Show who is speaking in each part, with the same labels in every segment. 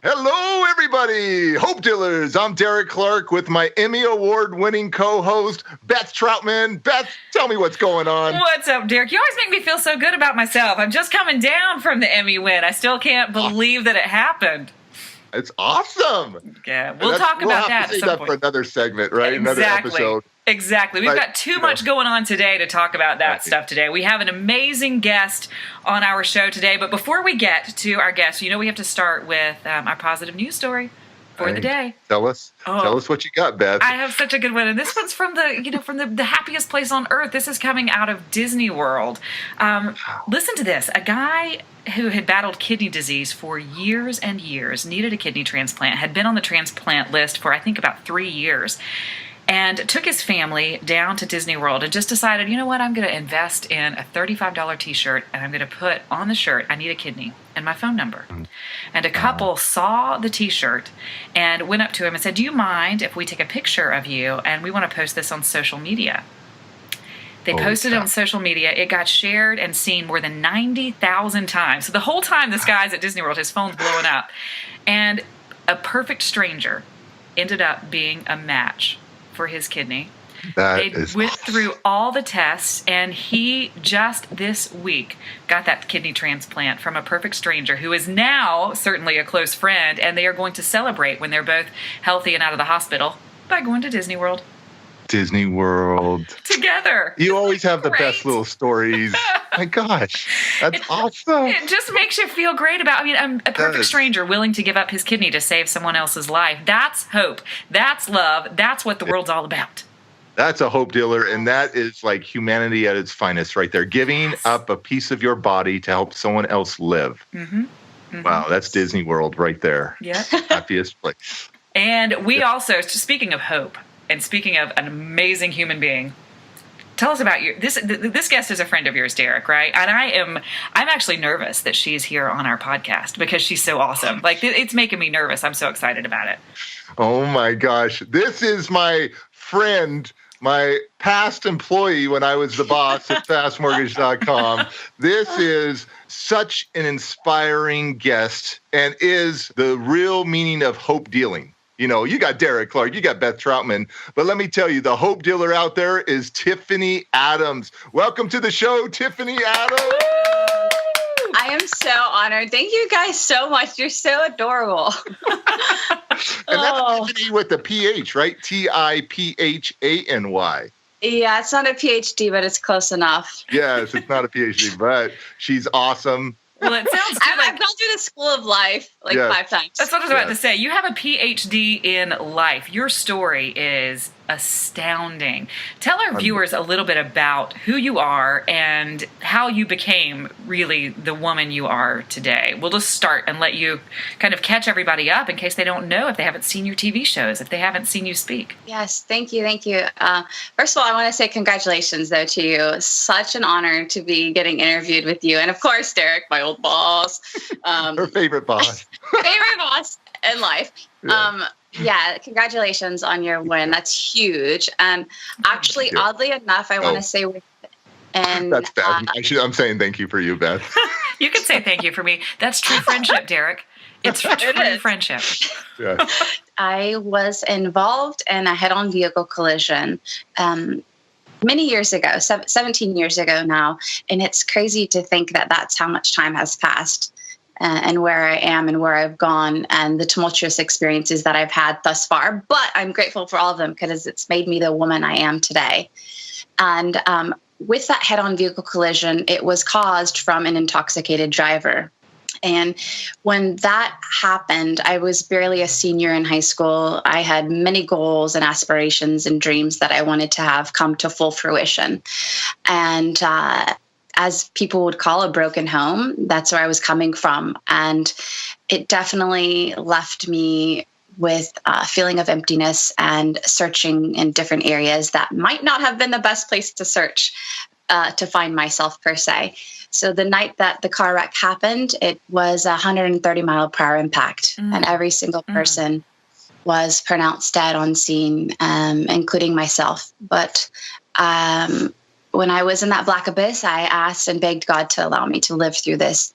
Speaker 1: Hello, everybody. Hope Dealers. I'm Derek Clark with my Emmy Award-winning co-host, Beth Troutman. Beth, tell me what's going on.
Speaker 2: What's up, Derek? You always make me feel so good about myself. I'm just coming down from the Emmy win. I still can't believe that it happened.
Speaker 1: It's awesome.
Speaker 2: Yeah, we'll talk about that at some point.
Speaker 1: For another segment, right?
Speaker 2: Exactly.
Speaker 1: Another episode.
Speaker 2: Exactly. We've got too much going on today to talk about that stuff today. We have an amazing guest on our show today. But before we get to our guest, we have to start with our positive news story for the day.
Speaker 1: Tell us what you got, Beth.
Speaker 2: I have such a good one, and this one's from the happiest place on earth. This is coming out of Disney World. Listen to this. A guy who had battled kidney disease for years and years, needed a kidney transplant, had been on the transplant list for I think about 3 years, and took his family down to Disney World and just decided, you know what, I'm going to invest in a $35 t-shirt, and I'm going to put on the shirt, I need a kidney, and my phone number. And a couple saw the t-shirt and went up to him and said, do you mind if we take a picture of you, and we want to post this on social media? They posted it on social media. It got shared and seen more than 90,000 times. So the whole time this guy's at Disney World, his phone's blowing up. And a perfect stranger ended up being a match for his kidney. They went through all the tests, and he just this week got that kidney transplant from a perfect stranger who is now certainly a close friend, and they are going to celebrate when they're both healthy and out of the hospital by going to Disney World.
Speaker 1: Disney World.
Speaker 2: Together.
Speaker 1: You always have the best little stories. My gosh, that's awesome.
Speaker 2: It just makes you feel great about, a perfect stranger willing to give up his kidney to save someone else's life. That's hope. That's love. That's what the world's all about.
Speaker 1: That's a hope dealer, and that is like humanity at its finest right there. Giving up a piece of your body to help someone else live. Mm-hmm. Mm-hmm. Wow, that's Disney World right there.
Speaker 2: Yeah.
Speaker 1: Happiest place.
Speaker 2: And we also, speaking of hope, and speaking of an amazing human being, tell us about you. This guest is a friend of yours, Derek, right? And I'm actually nervous that she's here on our podcast because she's so awesome. Like, it's making me nervous. I'm so excited about it.
Speaker 1: Oh my gosh. This is my friend, my past employee when I was the boss at fastmortgage.com. This is such an inspiring guest and is the real meaning of hope dealing. You got Derek Clark, you got Beth Troutman, but let me tell you, the hope dealer out there is Tiffany Adams. Welcome to the show, Tiffany Adams.
Speaker 3: I am so honored. Thank you guys so much. You're so adorable.
Speaker 1: And that's Tiffany with the PH, right? Tiphany.
Speaker 3: Yeah, it's not a PhD, but it's close enough.
Speaker 1: Yes, it's not a PhD, but she's awesome.
Speaker 2: Well, it sounds good.
Speaker 3: I've gone through the school of life 5 times.
Speaker 2: That's what I was about to say. You have a PhD in life. Your story is astounding. Tell our viewers a little bit about who you are and how you became really the woman you are today. We'll just start and let you kind of catch everybody up in case they don't know, if they haven't seen your TV shows, if they haven't seen you speak.
Speaker 3: Yes, thank you. First of all, I want to say congratulations, though, to you. Such an honor to be getting interviewed with you. And of course, Derek, my old boss.
Speaker 1: Her favorite boss.
Speaker 3: Favorite boss in life. Yeah. Congratulations on your win. That's huge. And actually, oddly enough, I want to say
Speaker 1: that's Beth. I'm saying thank you for you, Beth.
Speaker 2: You can say thank you for me. That's true friendship, Derek. It's true friendship.
Speaker 1: Yeah.
Speaker 3: I was involved in a head-on vehicle collision many years ago, 17 years ago now. And it's crazy to think that that's how much time has passed. And where I am and where I've gone and the tumultuous experiences that I've had thus far. But I'm grateful for all of them because it's made me the woman I am today. And with that head-on vehicle collision, it was caused from an intoxicated driver. And when that happened, I was barely a senior in high school. I had many goals and aspirations and dreams that I wanted to have come to full fruition. And as people would call a broken home, that's where I was coming from. And it definitely left me with a feeling of emptiness and searching in different areas that might not have been the best place to search to find myself per se. So the night that the car wreck happened, it was a 130-mile-per-hour impact, and every single person was pronounced dead on scene, including myself. But when I was in that black abyss, I asked and begged God to allow me to live through this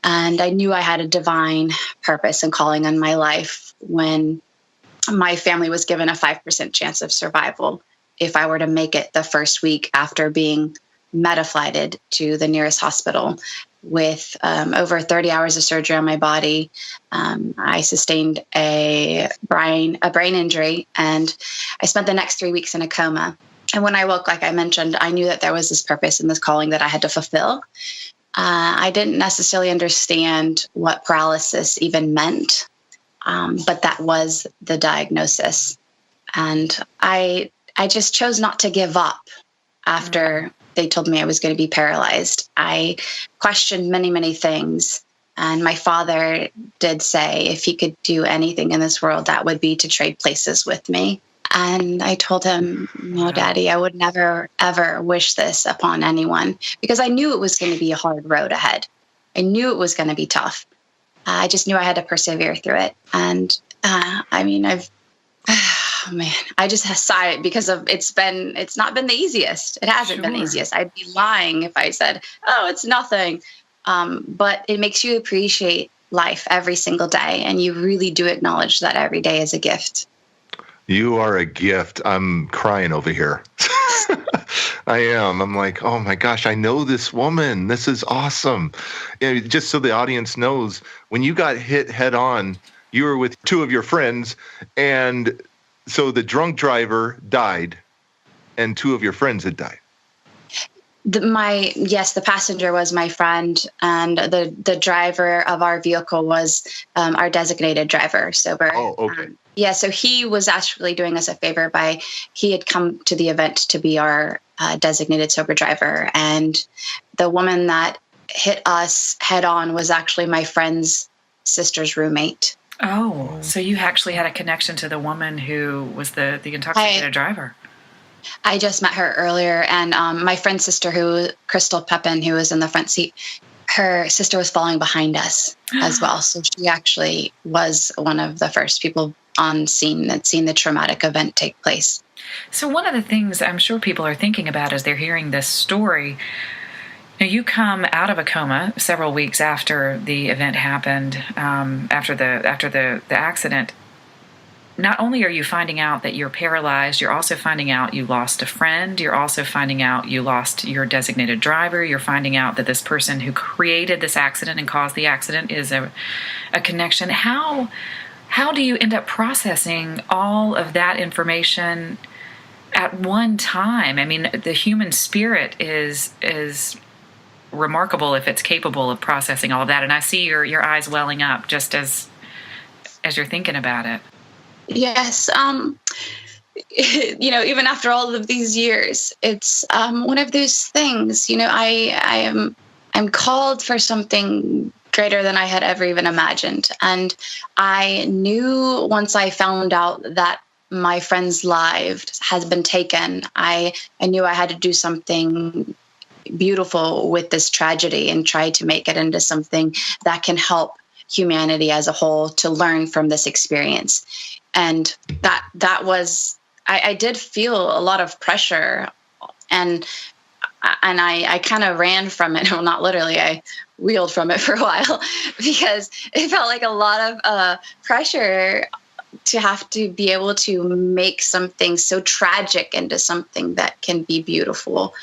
Speaker 3: And I knew I had a divine purpose and calling on my life when my family was given a 5% chance of survival if I were to make it the first week after being meta-flighted to the nearest hospital with over 30 hours of surgery on my body. I sustained a brain injury, and I spent the next 3 weeks in a coma. And when I woke, like I mentioned, I knew that there was this purpose and this calling that I had to fulfill. I didn't necessarily understand what paralysis even meant, but that was the diagnosis. And I just chose not to give up after they told me I was going to be paralyzed. I questioned many, many things. And my father did say if he could do anything in this world, that would be to trade places with me. And I told him, no, Daddy, I would never, ever wish this upon anyone, because I knew it was going to be a hard road ahead. I knew it was going to be tough. I just knew I had to persevere through it. And I just sigh it because it's not been the easiest. It hasn't been the easiest. I'd be lying if I said, oh, it's nothing. But it makes you appreciate life every single day. And you really do acknowledge that every day is a gift.
Speaker 1: You are a gift. I'm crying over here. I am. I'm like, oh my gosh, I know this woman. This is awesome. And just so the audience knows, when you got hit head on, you were with two of your friends, and so the drunk driver died, and two of your friends had died.
Speaker 3: The passenger was my friend, and the driver of our vehicle was our designated driver, sober.
Speaker 1: Oh, okay.
Speaker 3: So he was actually doing us a favor he had come to the event to be our designated sober driver, and the woman that hit us head on was actually my friend's sister's roommate.
Speaker 2: Oh, so you actually had a connection to the woman who was the intoxicated driver.
Speaker 3: I just met her earlier, and my friend's sister, Crystal Pepin, who was in the front seat, her sister was following behind us as well. So she actually was one of the first people on scene that seen the traumatic event take place.
Speaker 2: So one of the things I'm sure people are thinking about as they're hearing this story, now you come out of a coma several weeks after the event happened, after the accident. Not only are you finding out that you're paralyzed, you're also finding out you lost a friend. You're also finding out you lost your designated driver. You're finding out that this person who created this accident and caused the accident is a connection. How do you end up processing all of that information at one time? I mean, the human spirit is remarkable if it's capable of processing all of that. And I see your eyes welling up just as you're thinking about it.
Speaker 3: Yes. Even after all of these years, it's one of those things, I'm called for something greater than I had ever even imagined. And I knew once I found out that my friend's life has been taken, I knew I had to do something beautiful with this tragedy and try to make it into something that can help humanity as a whole to learn from this experience. And that was, I did feel a lot of pressure, and I kind of ran from it. Well, not literally, I wheeled from it for a while because it felt like a lot of pressure to have to be able to make something so tragic into something that can be beautiful.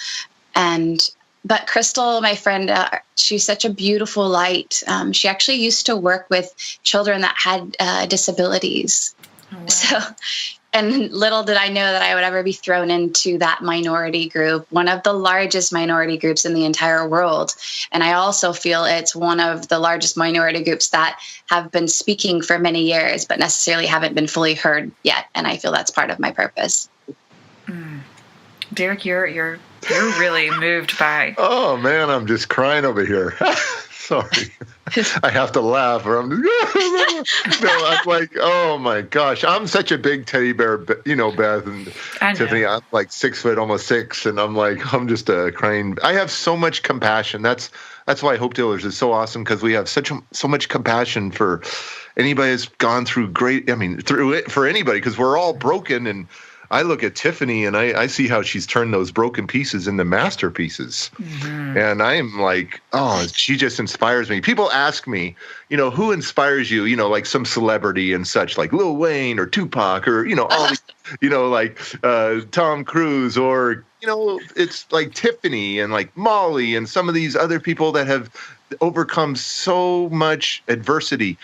Speaker 3: But Crystal, my friend, she's such a beautiful light. She actually used to work with children that had disabilities. Oh, wow. So, and little did I know that I would ever be thrown into that minority group, one of the largest minority groups in the entire world. And I also feel it's one of the largest minority groups that have been speaking for many years, but necessarily haven't been fully heard yet. And I feel that's part of my purpose.
Speaker 2: Derek, you're really moved by.
Speaker 1: Oh man, I'm just crying over here. Sorry, I have to laugh, or I'm just. No, I'm like, oh my gosh, I'm such a big teddy bear, Beth and Tiffany. I'm like 6 foot, almost 6, and I'm just crying. I have so much compassion. That's why Hope Dealers is so awesome, because we have so much compassion for anybody who's gone through through it for anybody, because we're all broken and I look at Tiffany and I see how she's turned those broken pieces into masterpieces.
Speaker 2: Mm-hmm.
Speaker 1: And I'm like, oh, she just inspires me. People ask me, who inspires you? Like some celebrity and such, like Lil Wayne or Tupac or, all these, like Tom Cruise or, it's like Tiffany and like Molly and some of these other people that have overcome so much adversity.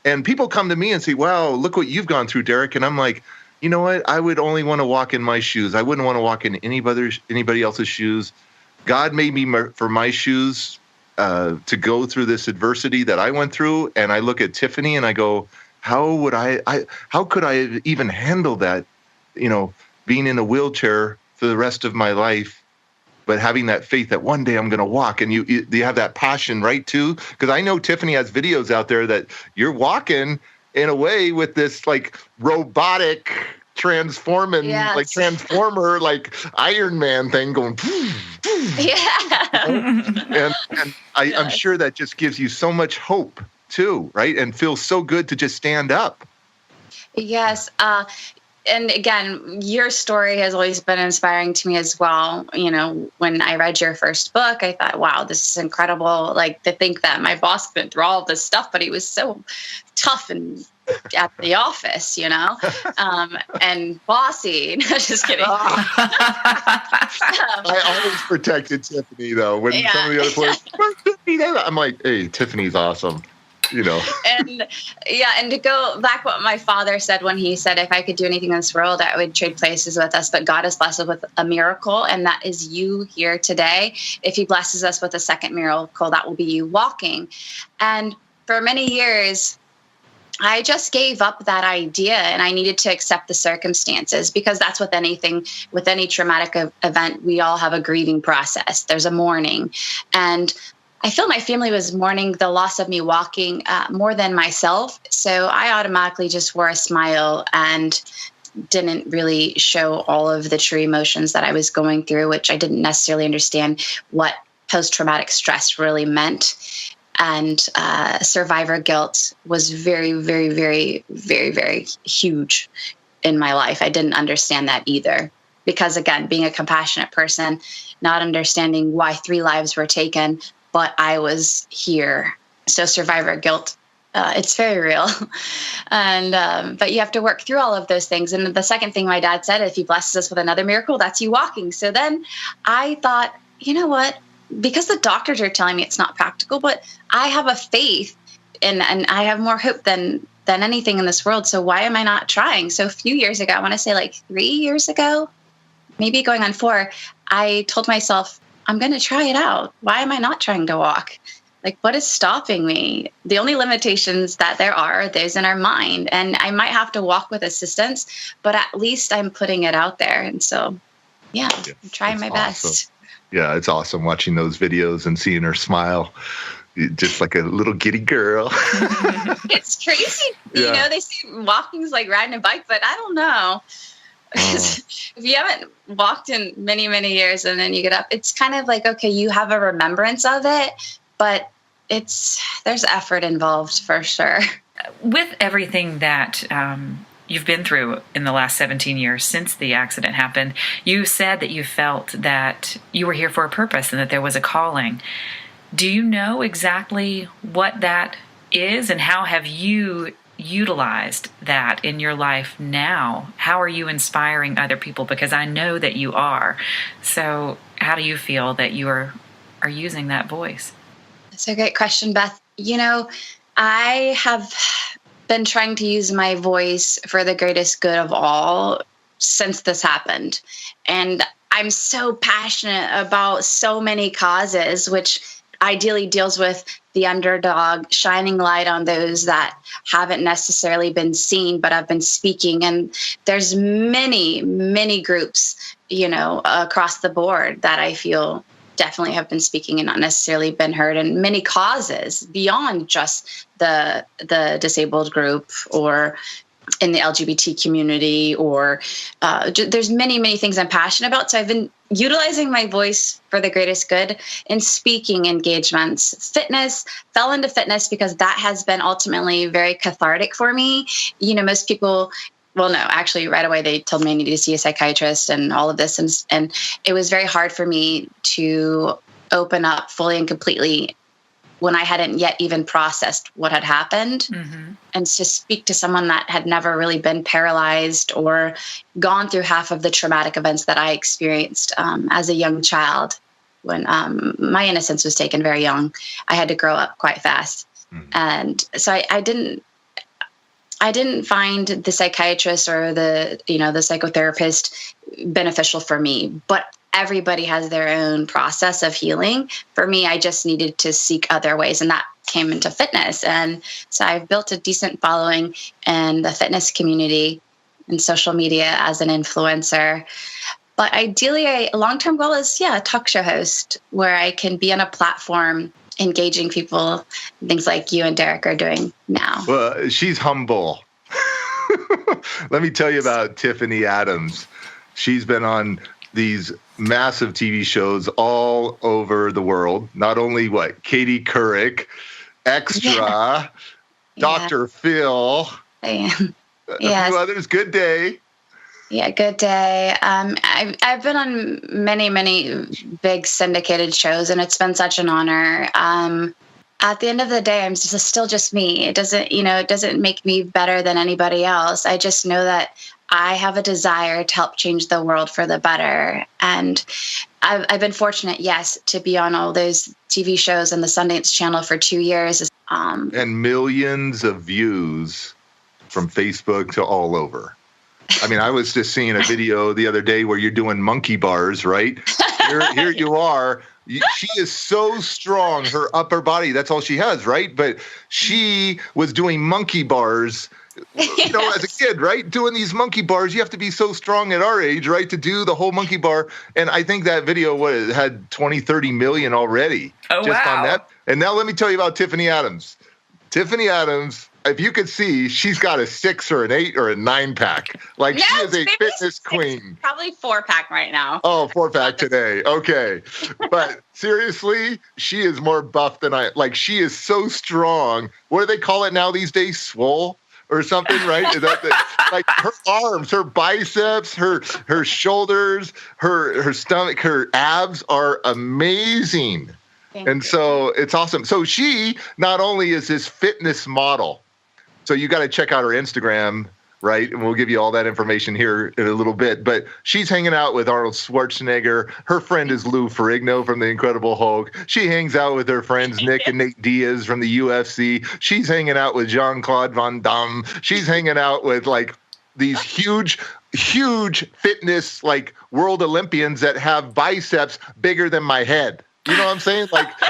Speaker 1: And people come to me and say, wow, look what you've gone through, Derek. And I'm like, you know what? I would only want to walk in my shoes. I wouldn't want to walk in anybody else's shoes. God made me for my shoes to go through this adversity that I went through. And I look at Tiffany and I go, how could I even handle that, being in a wheelchair for the rest of my life, but having that faith that one day I'm going to walk. And you have that passion, right, too? Because I know Tiffany has videos out there that you're walking in a way with this like robotic transforming,
Speaker 3: Yes.
Speaker 1: like transformer, like Iron Man thing going.
Speaker 3: Yeah.
Speaker 1: And I'm sure that just gives you so much hope too, right? And feels so good to just stand up.
Speaker 3: Yes. And again, your story has always been inspiring to me as well. When I read your first book, I thought, wow, this is incredible. Like to think that my boss went through all this stuff, but he was so tough and at the office, and bossy. No, just kidding.
Speaker 1: I always protected Tiffany though. When some of the other players, I'm like, hey, Tiffany's awesome.
Speaker 3: And to go back what my father said when he said, if I could do anything in this world, I would trade places with us, but God has blessed us with a miracle. And that is you here today. If he blesses us with a second miracle, that will be you walking. And for many years, I just gave up that idea and I needed to accept the circumstances, because that's with anything, with any traumatic event, we all have a grieving process. There's a mourning. And I feel my family was mourning the loss of me walking more than myself. So I automatically just wore a smile and didn't really show all of the true emotions that I was going through, which I didn't necessarily understand what post-traumatic stress really meant. And survivor guilt was very, very, very, very, very huge in my life. I didn't understand that either. Because again, being a compassionate person, not understanding why 3 lives were taken, but I was here. So survivor guilt, it's very real. And but you have to work through all of those things. And the second thing my dad said, if he blesses us with another miracle, that's you walking. So then I thought, you know what? Because the doctors are telling me it's not practical, but I have a faith and I have more hope than anything in this world. So why am I not trying? So a few years ago, I want to say like 3 years ago, maybe going on 4, I told myself, I'm going to try it out. Why am I not trying to walk? Like, what is stopping me? The only limitations that there are those in our mind. And I might have to walk with assistance, but at least I'm putting it out there. And so, I'm trying my best.
Speaker 1: Yeah, it's awesome watching those videos and seeing her smile. Just like a little giddy girl.
Speaker 3: It's crazy.
Speaker 1: Yeah.
Speaker 3: They say walking's like riding a bike, but I don't know. If you haven't walked in many, many years and then you get up, it's kind of like, okay, you have a remembrance of it, but there's effort involved for sure.
Speaker 2: With everything that you've been through in the last 17 years since the accident happened, you said that you felt that you were here for a purpose and that there was a calling. Do you know exactly what that is, and how have you utilized that in your life now? How are you inspiring other people? Because I know that you are. So how do you feel that you are using that voice?
Speaker 3: That's a great question, Beth. I have been trying to use my voice for the greatest good of all since this happened. And I'm so passionate about so many causes, which ideally deals with the underdog, shining light on those that haven't necessarily been seen, but have been speaking. And there's many, many groups, across the board that I feel definitely have been speaking and not necessarily been heard, and many causes beyond just the disabled group or in the LGBT community, or there's many, many things I'm passionate about. So I've been utilizing my voice for the greatest good in speaking engagements. Fell into fitness because that has been ultimately very cathartic for me. Most people well, no, actually right away they told me I needed to see a psychiatrist and all of this. And it was very hard for me to open up fully and completely when I hadn't yet even processed what had happened, and to speak to someone that had never really been paralyzed or gone through half of the traumatic events that I experienced as a young child. When my innocence was taken very young, I had to grow up quite fast. And so I didn't find the psychiatrist or the psychotherapist beneficial for me, but everybody has their own process of healing. For me, I just needed to seek other ways, and that came into fitness. And so I've built a decent following in the fitness community and social media as an influencer. But ideally, a long-term goal is, a talk show host where I can be on a platform engaging people, things like you and Derek are doing now.
Speaker 1: Well, she's humble. Let me tell you about Tiffany Adams. She's been on these massive TV shows all over the world. Not only Katie Couric, Extra, Dr. Phil, a few others. Good Day.
Speaker 3: Yeah, Good Day. I've been on many big syndicated shows, and it's been such an honor. At the end of the day, I'm still just me. It doesn't make me better than anybody else. I just know that I have a desire to help change the world for the better. And I've been fortunate, to be on all those TV shows and the Sundance Channel for 2 years.
Speaker 1: And millions of views from Facebook to all over. I mean, I was just seeing a video the other day where you're doing monkey bars, right? Here you are. She is so strong, her upper body, that's all she has, right? But she was doing monkey bars, as a kid, right? Doing these monkey bars, you have to be so strong at our age, right? To do the whole monkey bar. And I think that video had 20, 30 million already.
Speaker 2: Oh,
Speaker 1: just
Speaker 2: wow.
Speaker 1: on that. And now let me tell you about Tiffany Adams. Tiffany Adams, if you could see, she's got a 6 or an 8 or a 9-pack. Like, she is a fitness queen.
Speaker 3: Probably 4-pack right now.
Speaker 1: Oh, 4-pack today. Okay. But seriously, she is more buff than she is so strong. What do they call it now these days? Swole or something, right? Is that like her arms, her biceps, her shoulders, her stomach, her abs are amazing. And so it's awesome. So she not only is this fitness model, so you got to check out her Instagram, right? And we'll give you all that information here in a little bit. But she's hanging out with Arnold Schwarzenegger. Her friend is Lou Ferrigno from The Incredible Hulk. She hangs out with her friends Nick and Nate Diaz from the UFC. She's hanging out with Jean-Claude Van Damme. She's hanging out with these huge fitness world Olympians that have biceps bigger than my head. You know what I'm saying?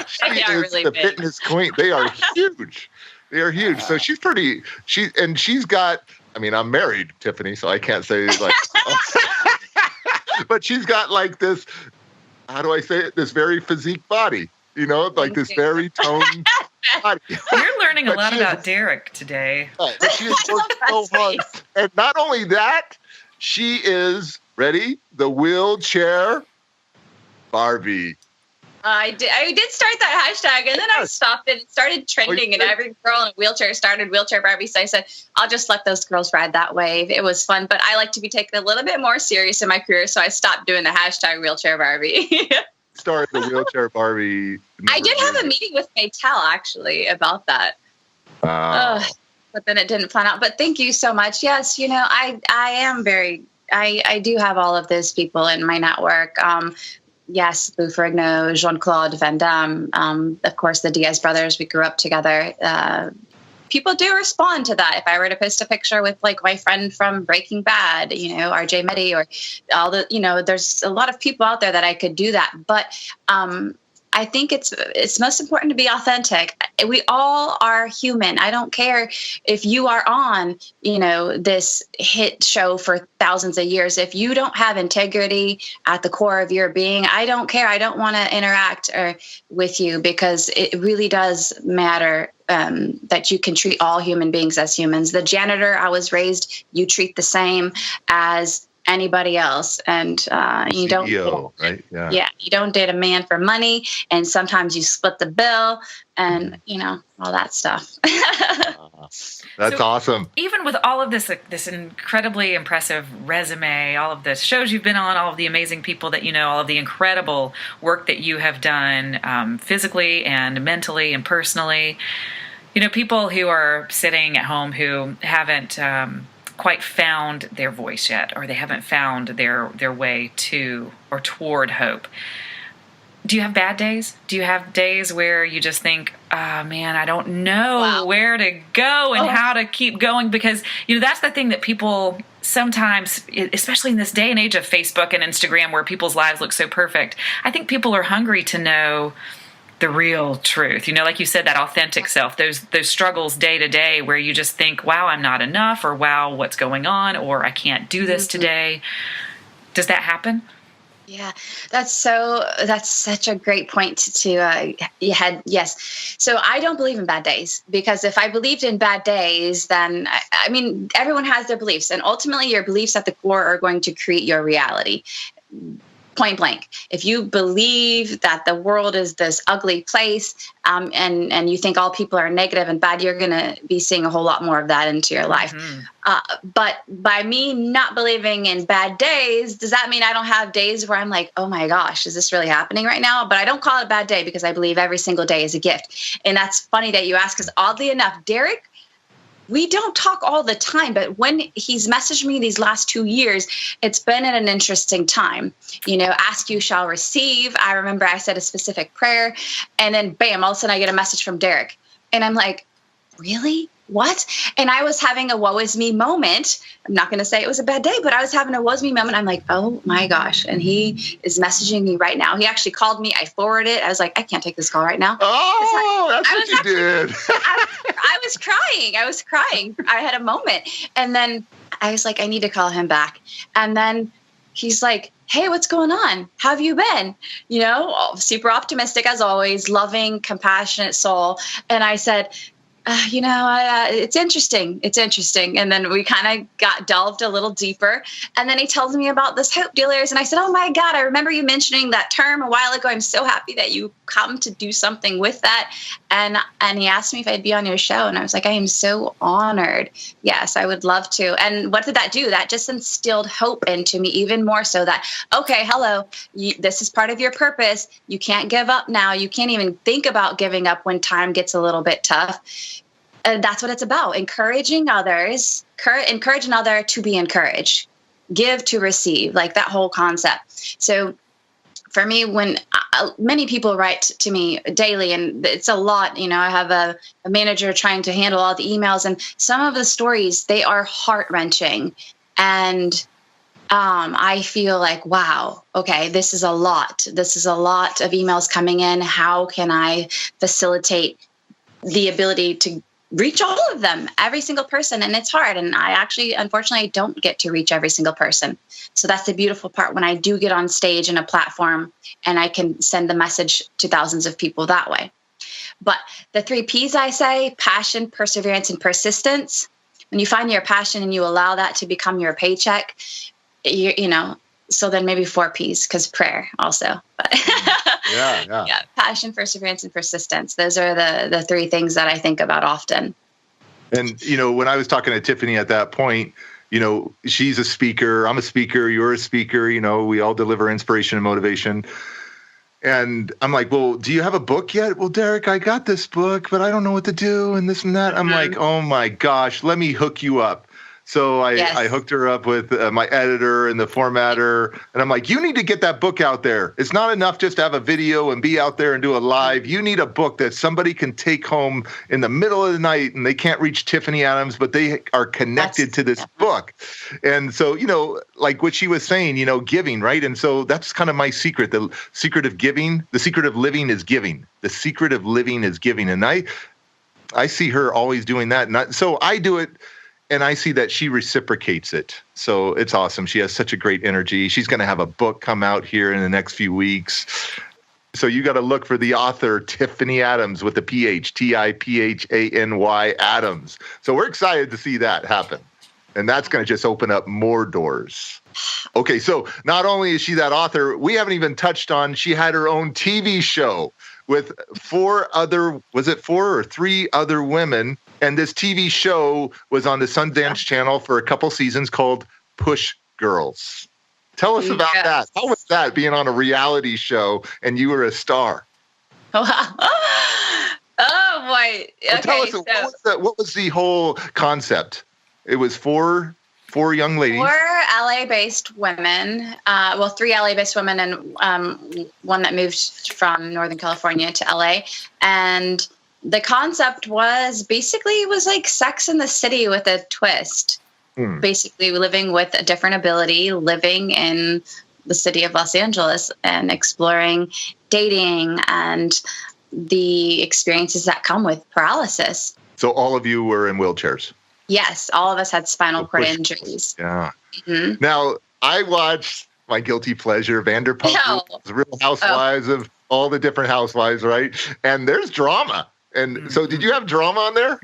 Speaker 1: She is
Speaker 3: really
Speaker 1: the
Speaker 3: big.
Speaker 1: fitness queen. They are huge. They are huge. So she's she's got, I'm married, Tiffany, so I can't say but she's got this, how do I say it? This very physique body, this very toned body.
Speaker 2: You're learning a lot about Derek today.
Speaker 1: But she is working so hard. And not only that, she is, ready? The wheelchair Barbie.
Speaker 3: I did start that hashtag, and then I stopped it. It started trending, and every girl in a wheelchair started Wheelchair Barbie. So I said, I'll just let those girls ride that wave. It was fun, but I like to be taken a little bit more serious in my career, so I stopped doing the hashtag Wheelchair Barbie.
Speaker 1: Started the Wheelchair Barbie.
Speaker 3: I did have a meeting with Maytel, actually, about that. But then it didn't plan out. But thank you so much. Yes, I am I do have all of those people in my network. Yes, Lou Ferrigno, Jean-Claude Van Damme, of course, the Diaz brothers, we grew up together. People do respond to that. If I were to post a picture with my friend from Breaking Bad, RJ Meddy, or all the, there's a lot of people out there that I could do that. But I think it's most important to be authentic. We all are human. I don't care if you are on, this hit show for thousands of years. If you don't have integrity at the core of your being, I don't care. I don't want to interact with you, because it really does matter that you can treat all human beings as humans. The janitor I was raised, you treat the same as anybody else, and you don't
Speaker 1: CEO, right?
Speaker 3: Yeah, you don't date a man for money, and sometimes you split the bill, and all that stuff.
Speaker 1: That's awesome.
Speaker 2: Even come with all of this incredibly impressive resume, all of the shows you've been on, all of the amazing people that you know, all of the incredible work that you have done physically and mentally and personally. You know, people who are sitting at home who haven't quite found their voice yet, or they haven't found their way to or toward hope. Do you have bad days? Do you have days where you just think, oh man, I don't know where to go and how to keep going? Because, you know, that's the thing that people sometimes, especially in this day and age of Facebook and Instagram where people's lives look so perfect, I think people are hungry to know the real truth. You know, like you said, that authentic self, those struggles day to day where you just think, wow, I'm not enough, or wow, what's going on, or I can't do this today. Does that happen?
Speaker 3: Yeah, that's such a great point you had. Yes. So I don't believe in bad days, because if I believed in bad days, then I mean, everyone has their beliefs, and ultimately your beliefs at the core are going to create your reality. Point blank. If you believe that the world is this ugly place, and you think all people are negative and bad, you're going to be seeing a whole lot more of that into your life. But by me not believing in bad days, does that mean I don't have days where I'm like, oh my gosh, is this really happening right now? But I don't call it a bad day, because I believe every single day is a gift. And that's funny that you ask, because oddly enough, Derek, we don't talk all the time, but when he's messaged me these last 2 years, it's been at an interesting time. You know, ask you shall receive. I remember I said a specific prayer, and then bam, all of a sudden I get a message from Derek. And I'm like, really? What? And I was having a woe is me moment. I'm not going to say it was a bad day, but I was having a woe is me moment. I'm like, oh my gosh. And he is messaging me right now. He actually called me. I forwarded it. I was like, I can't take this call right now.
Speaker 1: Oh, that's what you did.
Speaker 3: I was crying. I had a moment. And then I was like, I need to call him back. And then he's like, hey, what's going on? How have you been? You know, super optimistic as always, loving, compassionate soul. And I said, it's interesting. It's interesting. And then we kind of got delved a little deeper. And then he tells me about this Hope Dealers. And I said, oh my God, I remember you mentioning that term a while ago. I'm so happy that you come to do something with that. And he asked me if I'd be on your show. And I was like, I am so honored. Yes, I would love to. And what did that do? That just instilled hope into me even more, so that, okay, hello, this is part of your purpose. You can't give up now. You can't even think about giving up when time gets a little bit tough. And that's what it's about. Encouraging others, encourage another to be encouraged, give to receive, like that whole concept. So for me, when many people write to me daily, and it's a lot, you know, I have a manager trying to handle all the emails, and some of the stories, they are heart-wrenching. And I feel like, wow, okay, this is a lot. This is a lot of emails coming in. How can I facilitate the ability to reach all of them, every single person? And it's hard. And I actually, unfortunately, don't get to reach every single person. So that's the beautiful part when I do get on stage in a platform and I can send the message to thousands of people that way. But the 3 P's I say: passion, perseverance, and persistence. When you find your passion and you allow that to become your paycheck, you know, so then maybe 4 P's, because prayer also. Yeah. Passion, perseverance, and persistence. Those are the 3 things that I think about often.
Speaker 1: And, you know, when I was talking to Tiffany at that point, you know, she's a speaker, I'm a speaker, you're a speaker, you know, we all deliver inspiration and motivation. And I'm like, well, do you have a book yet? Well, Derek, I got this book, but I don't know what to do and this and that. I'm like, oh my gosh, let me hook you up. So I hooked her up with my editor and the formatter. And I'm like, you need to get that book out there. It's not enough just to have a video and be out there and do a live. You need a book that somebody can take home in the middle of the night, and they can't reach Tiffany Adams, but they are connected to this book. And so, you know, like what she was saying, you know, giving, right? And so that's kind of my secret. The secret of giving, the secret of living is giving. The secret of living is giving. And I see her always doing that. So I do it. And I see that she reciprocates it. So it's awesome. She has such a great energy. She's going to have a book come out here in the next few weeks. So you got to look for the author, Tiffany Adams, with the PH, Tiphany Adams. So we're excited to see that happen. And that's going to just open up more doors. Okay, so not only is she that author, we haven't even touched on, she had her own TV show with 4 or 3 other women. And this TV show was on the Sundance Channel for a couple seasons called Push Girls. Tell us about that. How was that, being on a reality show and you were a star?
Speaker 3: Wow. Oh boy.
Speaker 1: Well, tell us, what was the whole concept? It was four young ladies.
Speaker 3: 4 LA-based women. Well, 3 LA-based women and one that moved from Northern California to LA. And the concept was like Sex in the City with a twist. Basically living with a different ability, living in the city of Los Angeles and exploring dating and the experiences that come with paralysis.
Speaker 1: So all of you were in wheelchairs?
Speaker 3: Yes, all of us had spinal cord injuries.
Speaker 1: Yeah. Mm-hmm. Now, I watched my guilty pleasure, Vanderpump, Real Housewives of all the different housewives, right? And there's drama. And so did you have drama on there?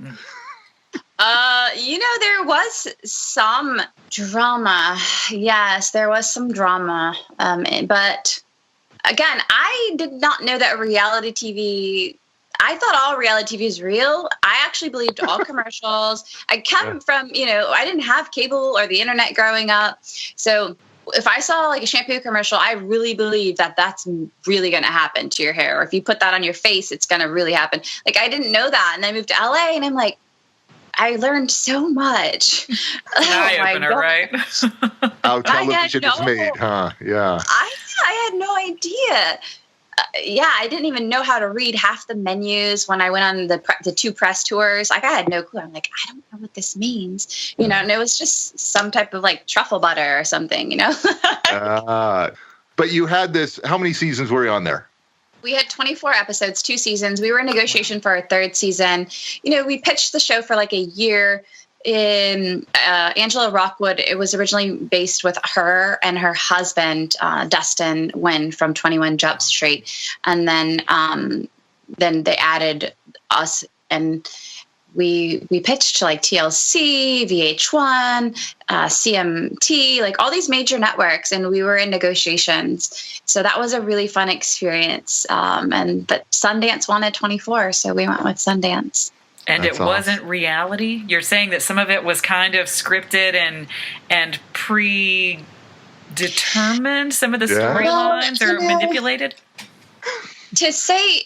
Speaker 3: There was some drama. Yes, there was some drama. But again, I did not know that reality TV, I thought all reality TV is real. I actually believed all commercials. I come from, I didn't have cable or the internet growing up. So if I saw like a shampoo commercial, I really believe that that's really going to happen to your hair. Or if you put that on your face, it's going to really happen. Like, I didn't know that. And I moved to LA and I'm like, I learned so much.
Speaker 2: Eye-opener, right?
Speaker 1: How television is made, huh? Yeah.
Speaker 3: I had no idea. I didn't even know how to read half the menus when I went on the 2 press tours. Like, I had no clue. I'm like, I don't know what this means, and it was just some type of like truffle butter or something,
Speaker 1: But you had this, how many seasons were you on there?
Speaker 3: We had 24 episodes, 2 seasons. We were in negotiation for our 3rd season. We pitched the show for like a year. In Angela Rockwood, it was originally based with her and her husband, Dustin Wynn from 21 Jump Street. And then they added us, and we pitched to like TLC, VH1, CMT, like all these major networks, and we were in negotiations. So that was a really fun experience. But Sundance wanted 24, so we went with Sundance.
Speaker 2: And it wasn't reality? You're saying that some of it was kind of scripted and predetermined, some of the storylines are manipulated?
Speaker 3: To say,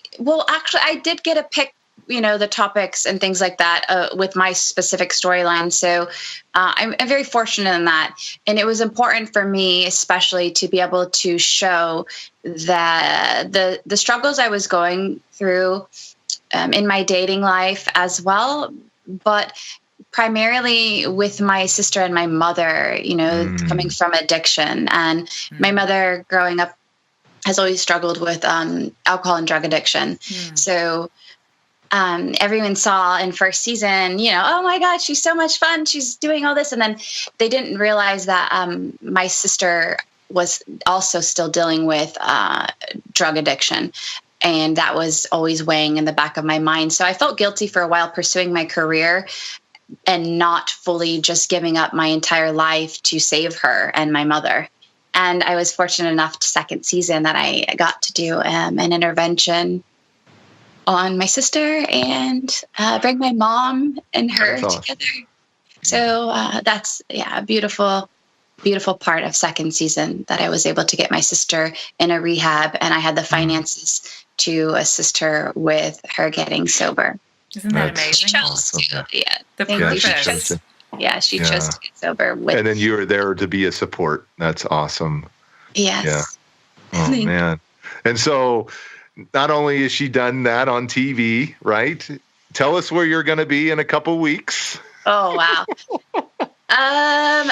Speaker 3: actually, I did get a pick, the topics and things like that with my specific storyline. So I'm very fortunate in that. And it was important for me, especially, to be able to show that the struggles I was going through in my dating life as well, but primarily with my sister and my mother, coming from addiction. And my mother growing up has always struggled with alcohol and drug addiction. So everyone saw in first season, oh my God, she's so much fun, she's doing all this. And then they didn't realize that my sister was also still dealing with drug addiction. And that was always weighing in the back of my mind. So I felt guilty for a while pursuing my career and not fully just giving up my entire life to save her and my mother. And I was fortunate enough to 2nd season that I got to do an intervention on my sister and bring my mom and her together. So that's a beautiful part of 2nd season, that I was able to get my sister in a rehab, and I had the finances to assist her with her getting sober.
Speaker 2: Isn't that amazing?
Speaker 3: She chose to,
Speaker 2: The purpose.
Speaker 3: She chose to get sober.
Speaker 1: And then you were there to be a support. That's awesome.
Speaker 3: Yes.
Speaker 1: Yeah. Oh, man. And so not only has she done that on TV, right? Tell us where you're going to be in a couple weeks.
Speaker 3: Oh, wow. I'm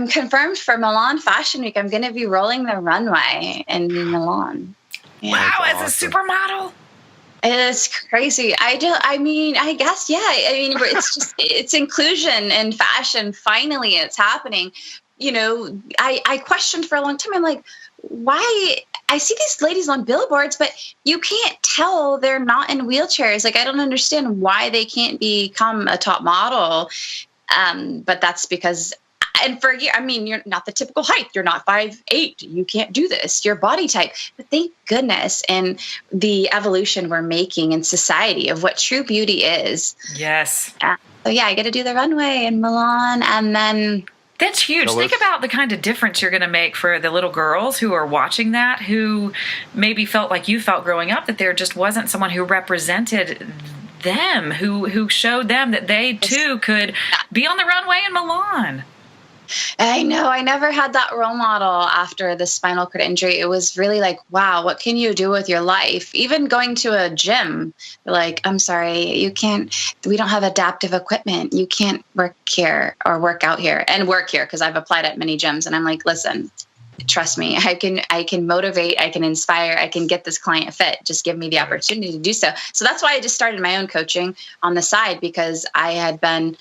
Speaker 3: confirmed for Milan Fashion Week. I'm going to be rolling the runway in Milan.
Speaker 2: Yeah. Wow, as a supermodel?
Speaker 3: It's crazy. It's inclusion in fashion. Finally, it's happening. I questioned for a long time. I'm like, why? I see these ladies on billboards, but you can't tell they're not in wheelchairs. Like, I don't understand why they can't become a top model. But that's because And for you, I mean, you're not the typical height. You're not 5'8". You can't do this. Your body type. But thank goodness in the evolution we're making in society of what true beauty is.
Speaker 2: Yes.
Speaker 3: So yeah, I get to do the runway in Milan, and then
Speaker 2: that's huge. Think about the kind of difference you're going to make for the little girls who are watching that, who maybe felt like you felt growing up, that there just wasn't someone who represented them, who showed them that they too could be on the runway in Milan.
Speaker 3: I know. I never had that role model after the spinal cord injury. It was really like, wow, what can you do with your life? Even going to a gym, like, I'm sorry, you can't, we don't have adaptive equipment. You can't work here or work out here and work here, because I've applied at many gyms. And I'm like, listen, trust me, I can motivate, I can inspire, I can get this client fit. Just give me the opportunity to do so. So that's why I just started my own coaching on the side, because I had been,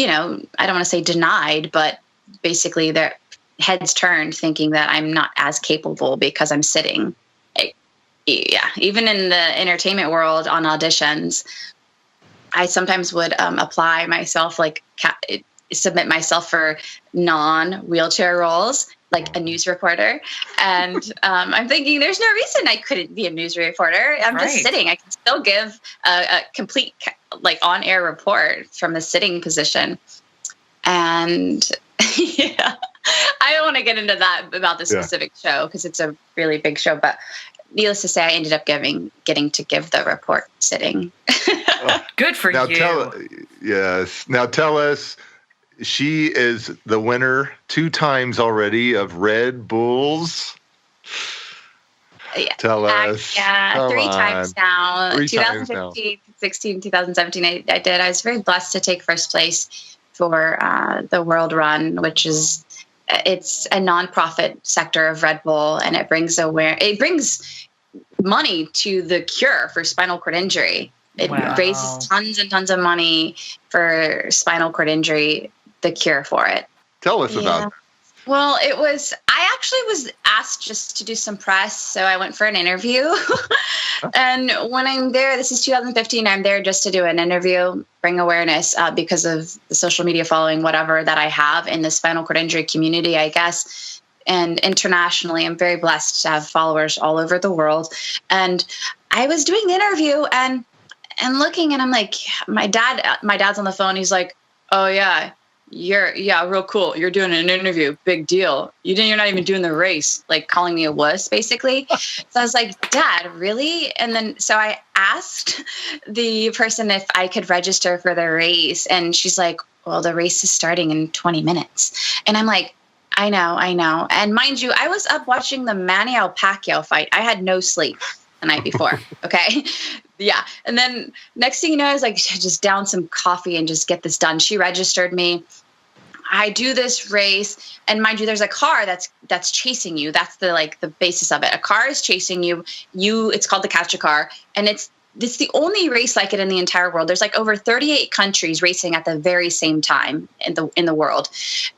Speaker 3: I don't want to say denied, but basically their heads turned thinking that I'm not as capable because I'm sitting. Yeah. Even in the entertainment world on auditions, I sometimes would apply myself, like submit myself for non-wheelchair roles, like a news reporter. And I'm thinking there's no reason I couldn't be a news reporter. I'm just sitting. I can still give a complete on-air report from a sitting position. And yeah, I don't want to get into that about the specific show, because it's a really big show, but needless to say, I ended up getting to give the report sitting.
Speaker 2: Good for you.
Speaker 1: Now tell us, she is the winner 2 times already of Red Bulls.
Speaker 3: Yeah.
Speaker 1: Tell us.
Speaker 3: Yeah, 3 times now.
Speaker 1: 2015,
Speaker 3: 16, 2017, I did. I was very blessed to take first place for the World Run, which is, it's a nonprofit sector of Red Bull, and it brings money to the cure for spinal cord injury. It raises tons and tons of money for spinal cord injury, the cure for it.
Speaker 1: Tell us about it.
Speaker 3: Well, I actually was asked just to do some press, so I went for an interview. And when I'm there, this is 2015, I'm there just to do an interview, bring awareness because of the social media following, whatever that I have in the spinal cord injury community, I guess. And internationally, I'm very blessed to have followers all over the world. And I was doing the interview and looking, and I'm like, my dad's on the phone. He's like, oh yeah, real cool. You're doing an interview, big deal. You're not even doing the race, like calling me a wuss, basically. So I was like, Dad, really? And then, so I asked the person if I could register for the race. And she's like, well, the race is starting in 20 minutes. And I'm like, I know. And mind you, I was up watching the Manny Pacquiao fight. I had no sleep the night before. Okay. Yeah. And then next thing you know, I was like, just down some coffee and just get this done. She registered me. I do this race, and mind you, there's a car that's chasing you. That's the basis of it. A car is chasing you. It's called the Catch a Car, and it's the only race like it in the entire world. There's over 38 countries racing at the very same time in the world.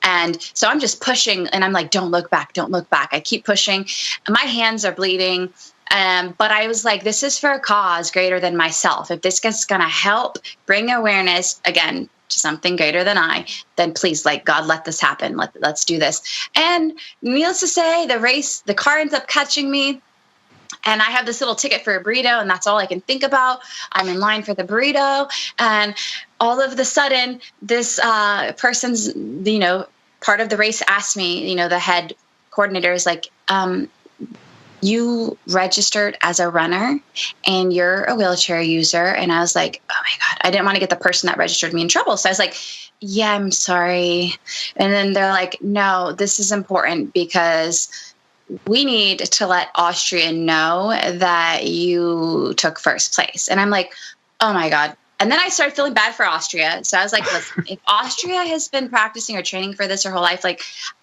Speaker 3: And so I'm just pushing, and I'm like, don't look back. I keep pushing. My hands are bleeding. But I was like, this is for a cause greater than myself. If this is going to help bring awareness, again, to something greater than I, then please, God, let this happen. Let's do this. And needless to say, the car ends up catching me. And I have this little ticket for a burrito, and that's all I can think about. I'm in line for the burrito. And all of a sudden, this person's, part of the race asked me, the head coordinator is like, you registered as a runner and you're a wheelchair user. And I was like, oh my God, I didn't want to get the person that registered me in trouble. So I was like, yeah, I'm sorry. And then they're like, no, this is important because we need to let Austria know that you took first place. And I'm like, oh my God. And then I started feeling bad for Austria. So I was like, listen, if Austria has been practicing or training for this her whole life,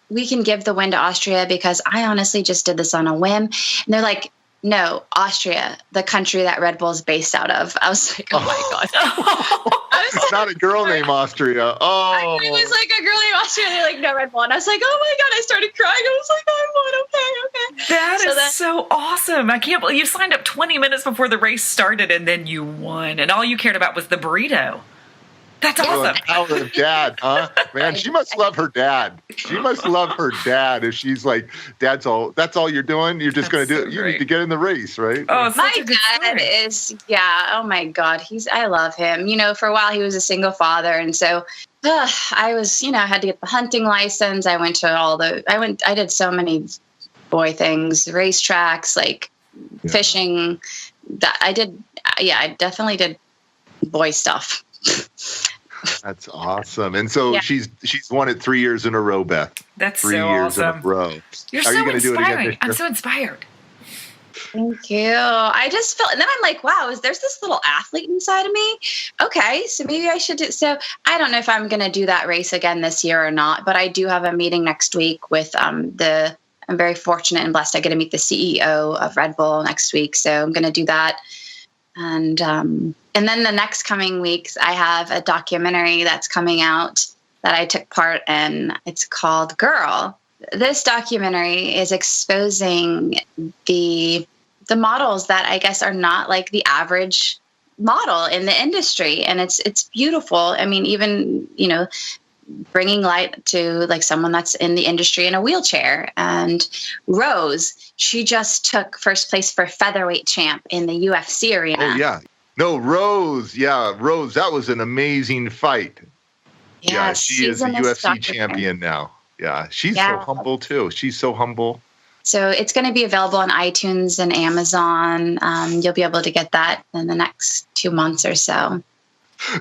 Speaker 3: we can give the win to Austria because I honestly just did this on a whim. And they're like, no, Austria, the country that Red Bull is based out of. I was like, oh my God.
Speaker 1: It's not a girl named Austria. Oh.
Speaker 3: It was like a girl named Austria. They're like, no, Red Bull. And I was like, oh my God. I started crying. I was like, I won. Okay.
Speaker 2: That is so awesome. I can't believe you signed up 20 minutes before the race started and then you won. And all you cared about was the burrito. That's
Speaker 1: Oh,
Speaker 2: awesome.
Speaker 1: the power of dad, huh? Man, she must love her dad. She must love her dad if she's like, that's all you're doing? You're just going to do it. You need to get in the race, right?
Speaker 2: Oh,
Speaker 3: My
Speaker 2: such a good
Speaker 3: dad
Speaker 2: story.
Speaker 3: is, oh my God, I love him. For a while he was a single father. And so I was, I had to get the hunting license. I went to I did so many boy things, racetracks, like fishing. I definitely did boy stuff.
Speaker 1: That's awesome. And so she's won it 3 years in a row, Beth.
Speaker 2: That's
Speaker 1: 3
Speaker 2: so
Speaker 1: years
Speaker 2: awesome.
Speaker 1: in a row.
Speaker 2: You're
Speaker 1: Are
Speaker 2: so
Speaker 1: you going to do it again
Speaker 2: inspiring.
Speaker 1: this year?
Speaker 2: I'm so inspired.
Speaker 3: Thank you. I just felt, and then I'm like, wow, there's this little athlete inside of me? Okay, so maybe I should do. So I don't know if I'm going to do that race again this year or not, but I do have a meeting next week with I'm very fortunate and blessed. I get to meet the CEO of Red Bull next week, so I'm going to do that. And then the next coming weeks, I have a documentary that's coming out that I took part in. It's called Girl. This documentary is exposing the models that I guess are not like the average model in the industry. And it's beautiful. I mean, even, bringing light to like someone that's in the industry in a wheelchair. And Rose, she just took first place for featherweight champ in the UFC arena.
Speaker 1: Oh, yeah. No, Rose. Yeah, Rose. That was an amazing fight. Yeah, she is a UFC champion now. Yeah, she's so humble too. She's so humble.
Speaker 3: So it's going to be available on iTunes and Amazon. You'll be able to get that in the next 2 months or so.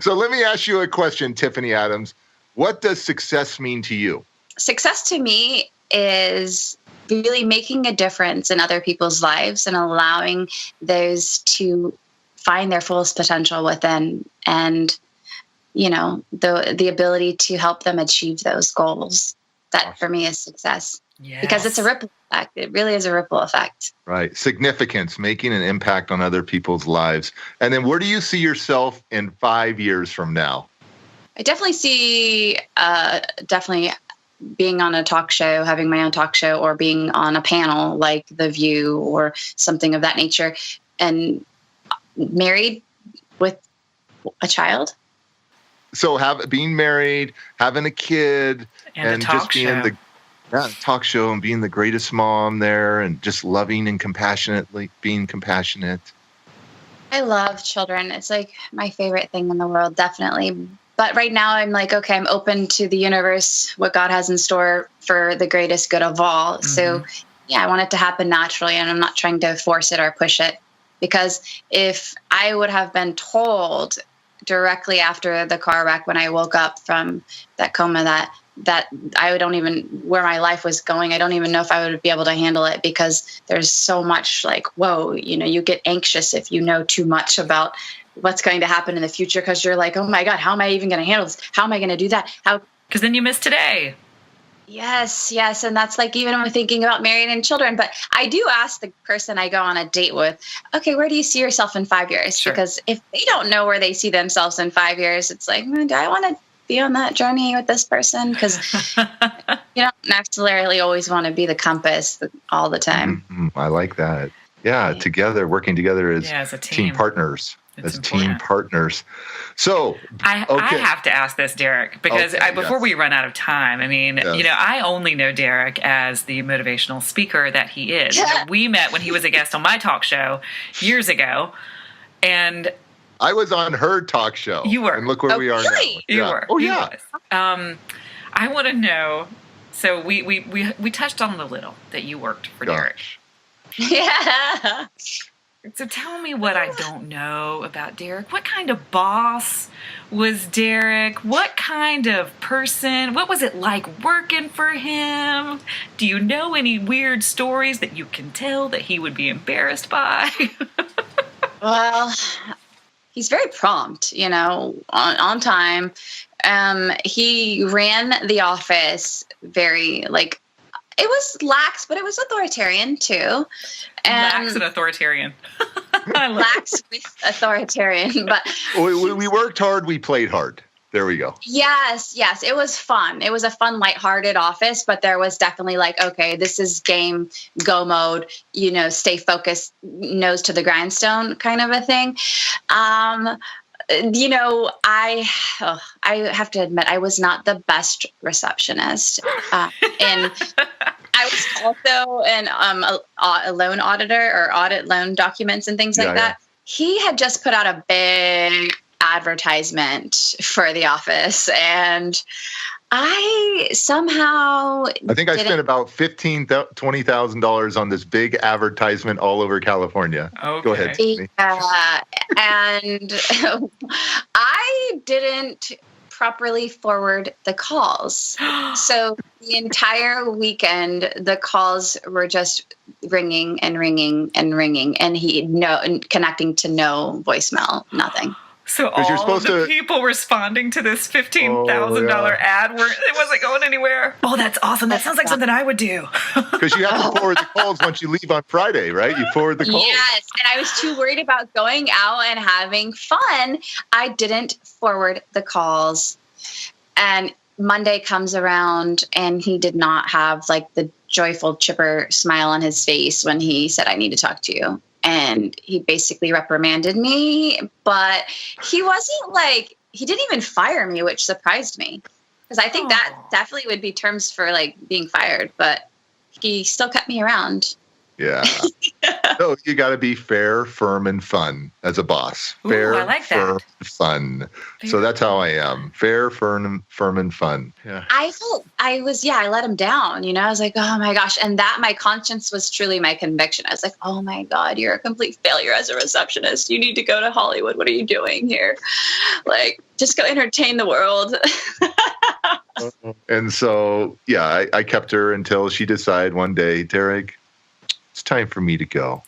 Speaker 1: So let me ask you a question, Tiffany Adams. What does success mean to you?
Speaker 3: Success to me is really making a difference in other people's lives and allowing those to find their fullest potential within, and the ability to help them achieve those goals. That for me is success.
Speaker 2: Yes.
Speaker 3: Because it's a ripple effect. It really is a ripple effect.
Speaker 1: Right. Significance, making an impact on other people's lives. And then where do you see yourself in 5 years from now?
Speaker 3: I definitely see being on a talk show, having my own talk show, or being on a panel like The View or something of that nature, and married with a child.
Speaker 1: So being married, having a kid,
Speaker 2: and
Speaker 1: just being the talk show and being the greatest mom there, and just loving and being compassionate.
Speaker 3: I love children. It's like my favorite thing in the world, definitely. But right now I'm like, okay, I'm open to the universe, what God has in store for the greatest good of all. Mm-hmm. So I want it to happen naturally, and I'm not trying to force it or push it, because if I would have been told directly after the car wreck, when I woke up from that coma, that I don't even, where my life was going, I don't even know if I would be able to handle it, because there's so much like, whoa, you get anxious if you know too much about what's going to happen in the future, because you're like, oh my God, how am I even going to handle this? How am I going to do that?
Speaker 2: Because then you miss today.
Speaker 3: Yes. And that's like, even when we're thinking about marrying and children. But I do ask the person I go on a date with, okay, where do you see yourself in 5 years?
Speaker 2: Sure.
Speaker 3: Because if they don't know where they see themselves in 5 years, it's like, do I want to be on that journey with this person? Because you don't necessarily always want to be the compass all the time.
Speaker 1: Mm-hmm. I like that. Yeah, together, working together as
Speaker 2: a team
Speaker 1: partners.
Speaker 2: It's
Speaker 1: team partners. So
Speaker 2: I have to ask this, Derek, because before we run out of time, I mean, I only know Derek as the motivational speaker that he is. We met when he was a guest on my talk show years ago, and
Speaker 1: I was on her talk show.
Speaker 2: You were.
Speaker 1: And look where we are now.
Speaker 2: You were.
Speaker 1: Oh, yeah.
Speaker 2: I want to know, so we touched on a little that you worked for Derek.
Speaker 3: Yeah.
Speaker 2: So tell me what I don't know about Derek. What kind of boss was Derek? What kind of person? What was it like working for him? Do you know any weird stories that you can tell that he would be embarrassed by?
Speaker 3: Well, he's very prompt, on time. He ran the office very, it was lax, but it was authoritarian too.
Speaker 2: Lax and authoritarian.
Speaker 3: Lax with authoritarian, but
Speaker 1: we worked hard. We played hard. There we go.
Speaker 3: Yes. It was fun. It was a fun, lighthearted office, but there was definitely okay, this is game, go mode, stay focused, nose to the grindstone kind of a thing. I have to admit, I was not the best receptionist. And I was also a loan auditor or audit loan documents and things like that. He had just put out a big advertisement for the office, and I
Speaker 1: think I spent about $20,000 on this big advertisement all over California.
Speaker 2: Okay.
Speaker 1: Go ahead.
Speaker 3: Yeah, and I didn't properly forward the calls. So the entire weekend, the calls were just ringing and ringing and ringing, and connecting to no voicemail, nothing.
Speaker 2: So all of the people responding to this $15,000 ad it wasn't going anywhere. Oh, that's awesome. That sounds like something I would do.
Speaker 1: Because you have to forward the calls once you leave on Friday, right? You forward the calls.
Speaker 3: Yes, and I was too worried about going out and having fun. I didn't forward the calls. And Monday comes around, and he did not have like the joyful, chipper smile on his face when he said, "I need to talk to you." And he basically reprimanded me, but he didn't even fire me, which surprised me, because I think that definitely would be terms for like being fired, but he still kept me around.
Speaker 1: Yeah. So you got to be fair, firm, and fun as a boss. Fair,
Speaker 2: I like that.
Speaker 1: firm, fun. So that's how I am. Fair, firm, and fun. Yeah.
Speaker 3: I let him down. I was like, oh my gosh. And that my conscience was truly my conviction. I was like, oh my God, you're a complete failure as a receptionist. You need to go to Hollywood. What are you doing here? Like, just go entertain the world.
Speaker 1: And so, yeah, I kept her until she decided one day, Derek, it's time for me to go.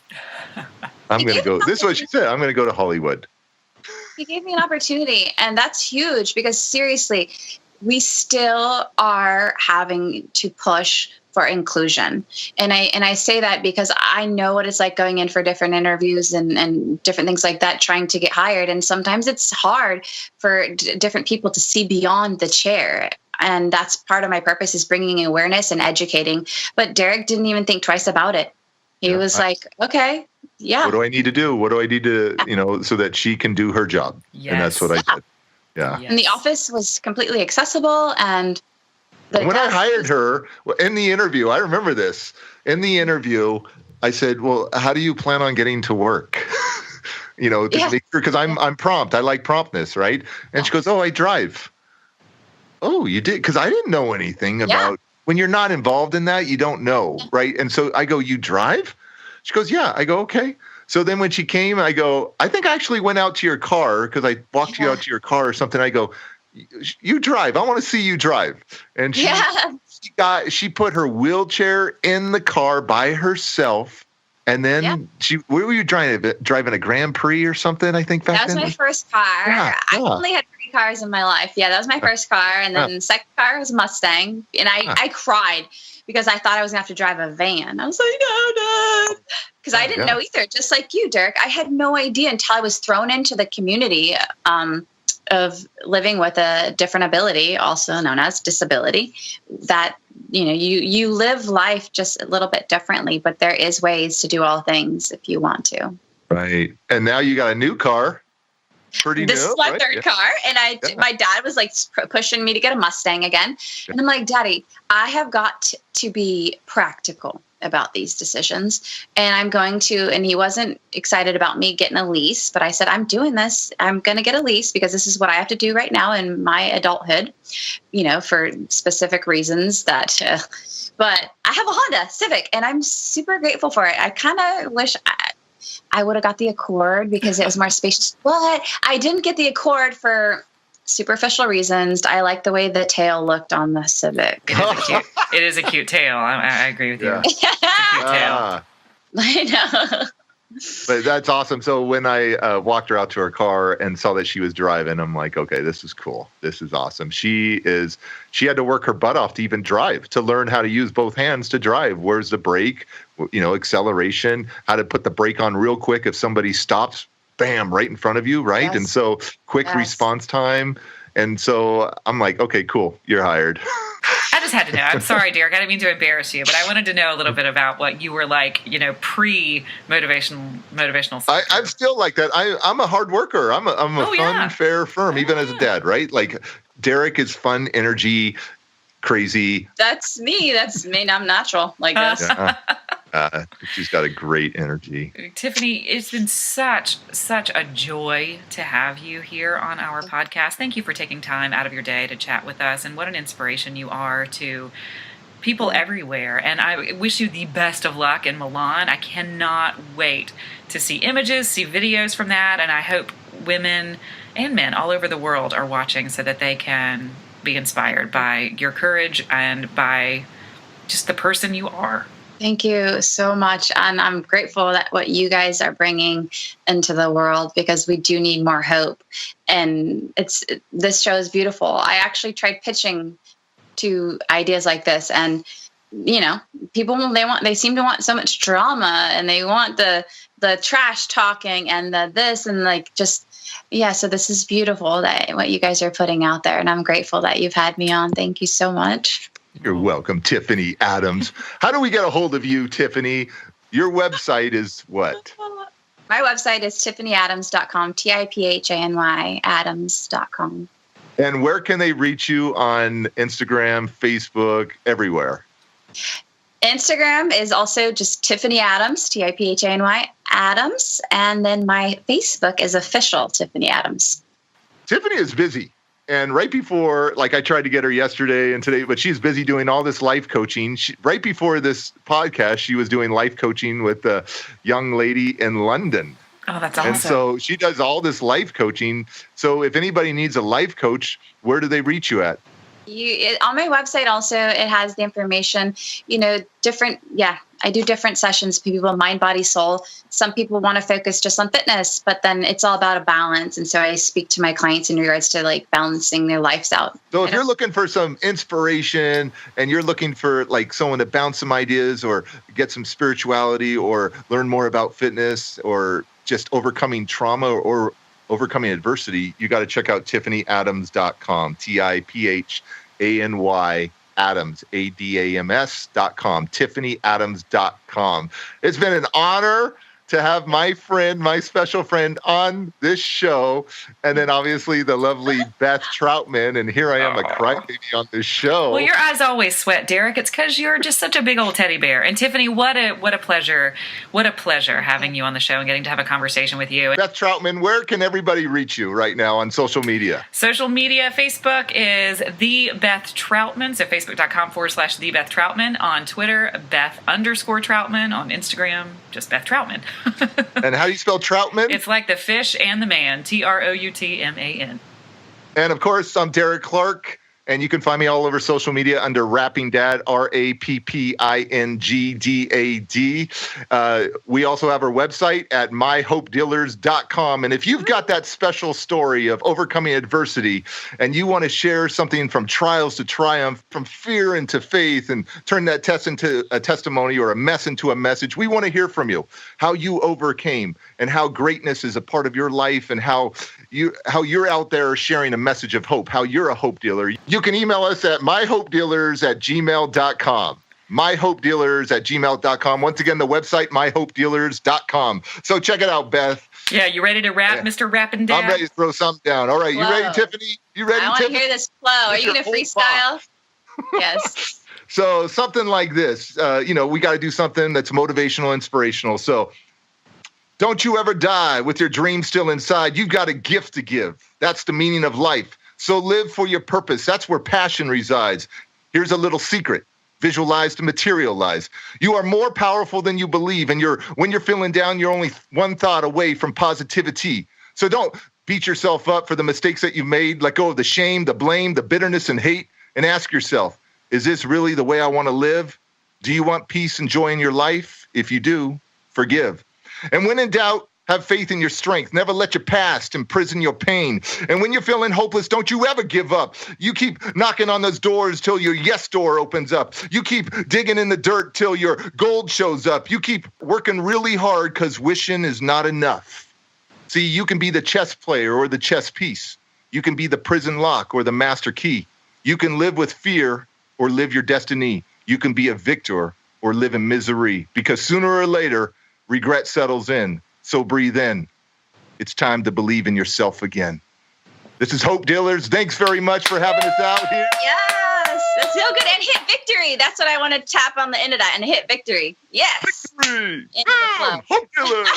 Speaker 1: I'm going to go. This is what she said. I'm going to go to Hollywood.
Speaker 3: He gave me an opportunity, and that's huge because seriously, we still are having to push for inclusion. And I say that because I know what it's like going in for different interviews and different things like that, trying to get hired. And sometimes it's hard for different people to see beyond the chair. And that's part of my purpose, is bringing awareness and educating. But Derek didn't even think twice about it. He was like, okay, yeah.
Speaker 1: What do I need to do? What do I need to, so that she can do her job? Yes. And that's what I did. Yeah.
Speaker 3: Yes. And the office was completely accessible. And
Speaker 1: when I hired her in the interview, I remember this. In the interview, I said, well, how do you plan on getting to work? To make sure, because I'm prompt. I like promptness, right? And she goes, oh, I drive. Oh, you did? Because I didn't know anything about. When you're not involved in that, you don't know, right? And so I go, you drive? She goes, yeah. I go, okay. So then when she came, I go, I think I actually went out to your car because I walked you out to your car or something. I go, you drive. I want to see you drive. And she put her wheelchair in the car by herself. And then where were you driving a Grand Prix or something, I think, back then?
Speaker 3: That was my first car. Yeah. I only had 3 cars in my life. Yeah, that was my first car. And then the second car was a Mustang. And I cried because I thought I was going to have to drive a van. I was like, no. Because I didn't know either. Just like you, Derek. I had no idea until I was thrown into the community of living with a different ability, also known as disability, that you live life just a little bit differently, but there is ways to do all things if you want to.
Speaker 1: Right. And now you got a new car. Pretty
Speaker 3: this
Speaker 1: new,
Speaker 3: is my
Speaker 1: right?
Speaker 3: third car. And my dad was like pushing me to get a Mustang again. And I'm like, Daddy, I have got to be practical about these decisions. And I'm going to, and he wasn't excited about me getting a lease, but I said, I'm doing this. I'm going to get a lease because this is what I have to do right now in my adulthood, for specific reasons but I have a Honda Civic and I'm super grateful for it. I kind of wish I would have got the Accord because it was more spacious, but I didn't get the Accord for superficial reasons. I like the way the tail looked on the Civic.
Speaker 2: It is a cute tail. I agree with you. It's a cute tail.
Speaker 3: I know.
Speaker 1: But that's awesome. So when I walked her out to her car and saw that she was driving, I'm like, okay, this is cool. This is awesome. She had to work her butt off to even drive, to learn how to use both hands to drive. Where's the brake? Acceleration, how to put the brake on real quick if somebody stops, bam, right in front of you, right? Yes. And so quick response time. And so I'm like, okay, cool, you're hired.
Speaker 2: At a just had to know. I'm sorry, Derek. I didn't mean to embarrass you, but I wanted to know a little bit about what you were like, pre-motivational.
Speaker 1: I'm still like that. I'm a hard worker. I'm a fun, fair, firm, even as a dad, right? Like Derek is fun, energy, crazy.
Speaker 3: That's me. I'm natural like this.
Speaker 1: She's got a great energy.
Speaker 2: Tiffany, it's been such a joy to have you here on our podcast. Thank you for taking time out of your day to chat with us, and what an inspiration you are to people everywhere. And I wish you the best of luck in Milan. I cannot wait to see images, see videos from that, and I hope women and men all over the world are watching so that they can be inspired by your courage and by just the person you are.
Speaker 3: Thank you so much. And I'm grateful that what you guys are bringing into the world, because we do need more hope. And this show is beautiful. I actually tried pitching to ideas like this, and people they seem to want so much drama, and they want the trash talking and the this and so this is beautiful that what you guys are putting out there, and I'm grateful that you've had me on. Thank you so much.
Speaker 1: You're welcome, Tiffany Adams. How do we get a hold of you, Tiffany? Your website is what?
Speaker 3: My website is tiffanyadams.com, TIPHANY Adams.com.
Speaker 1: And where can they reach you on Instagram, Facebook, everywhere?
Speaker 3: Instagram is also just Tiffany Adams, TIPHANY Adams. And then my Facebook is official Tiffany Adams.
Speaker 1: Tiffany is busy. And right before, I tried to get her yesterday and today, but she's busy doing all this life coaching. Right before this podcast, she was doing life coaching with a young lady in London.
Speaker 2: Oh, that's awesome.
Speaker 1: And so she does all this life coaching. So if anybody needs a life coach, where do they reach you at?
Speaker 3: On my website also, it has the information, I do different sessions for people, mind, body, soul. Some people want to focus just on fitness, but then it's all about a balance. And so I speak to my clients in regards to balancing their lives out.
Speaker 1: So if you're looking for some inspiration and you're looking for someone to bounce some ideas or get some spirituality or learn more about fitness or just overcoming trauma or overcoming adversity, you got to check out tiffanyadams.com, TIPHANY Adams, ADAMS.com, tiffanyadams.com. It's been an honor to have my special friend on this show. And then obviously the lovely Beth Troutman. And here I am, a crybaby on this show.
Speaker 2: Well, your eyes always sweat, Derek. It's because you're just such a big old teddy bear. And Tiffany, what a pleasure. What a pleasure having you on the show and getting to have a conversation with you.
Speaker 1: Beth Troutman, where can everybody reach you right now on social media?
Speaker 2: Social media, Facebook is The Beth Troutman. So Facebook.com/The Beth Troutman. On Twitter, Beth_Troutman. On Instagram, just Beth Troutman.
Speaker 1: And how do you spell Troutman?
Speaker 2: It's like the fish and the man, TROUTMAN.
Speaker 1: And of course, I'm Derek Clark, and you can find me all over social media under Rapping Dad, RAPPINGDAD. We also have our website at myhopedealers.com. And if you've got that special story of overcoming adversity and you want to share something from trials to triumph, from fear into faith, and turn that test into a testimony or a mess into a message, we want to hear from you, how you overcame and how greatness is a part of your life and how you're out there sharing a message of hope, how you're a hope dealer. You can email us at myhopedealers@gmail.com. myhopedealers@gmail.com. Once again, the website, myhopedealers.com. So check it out, Beth.
Speaker 2: Yeah, you ready to rap, Mr. Rappin' Dad?
Speaker 1: I'm ready to throw something down. All right, you ready, Tiffany? You ready,
Speaker 3: I want to hear this flow. Are you going to freestyle? Yes.
Speaker 1: So something like this, we got to do something that's motivational, inspirational. So don't you ever die with your dreams still inside. You've got a gift to give. That's the meaning of life. So live for your purpose. That's where passion resides. Here's a little secret. Visualize to materialize. You are more powerful than you believe. And when you're feeling down, you're only one thought away from positivity. So don't beat yourself up for the mistakes that you've made. Let go of the shame, the blame, the bitterness and hate, and ask yourself, is this really the way I want to live? Do you want peace and joy in your life? If you do, forgive. And when in doubt, have faith in your strength. Never let your past imprison your pain. And when you're feeling hopeless, don't you ever give up. You keep knocking on those doors till your yes door opens up. You keep digging in the dirt till your gold shows up. You keep working really hard because wishing is not enough. See, you can be the chess player or the chess piece. You can be the prison lock or the master key. You can live with fear or live your destiny. You can be a victor or live in misery, because sooner or later, regret settles in. So breathe in. It's time to believe in yourself again. This is Hope Dealers. Thanks very much for having us out here.
Speaker 3: Yes, that's so good. And hit victory. That's what I want to tap on the end of that and hit victory. Yes.
Speaker 1: Victory.
Speaker 3: Into the flow.
Speaker 1: Hope Dealers.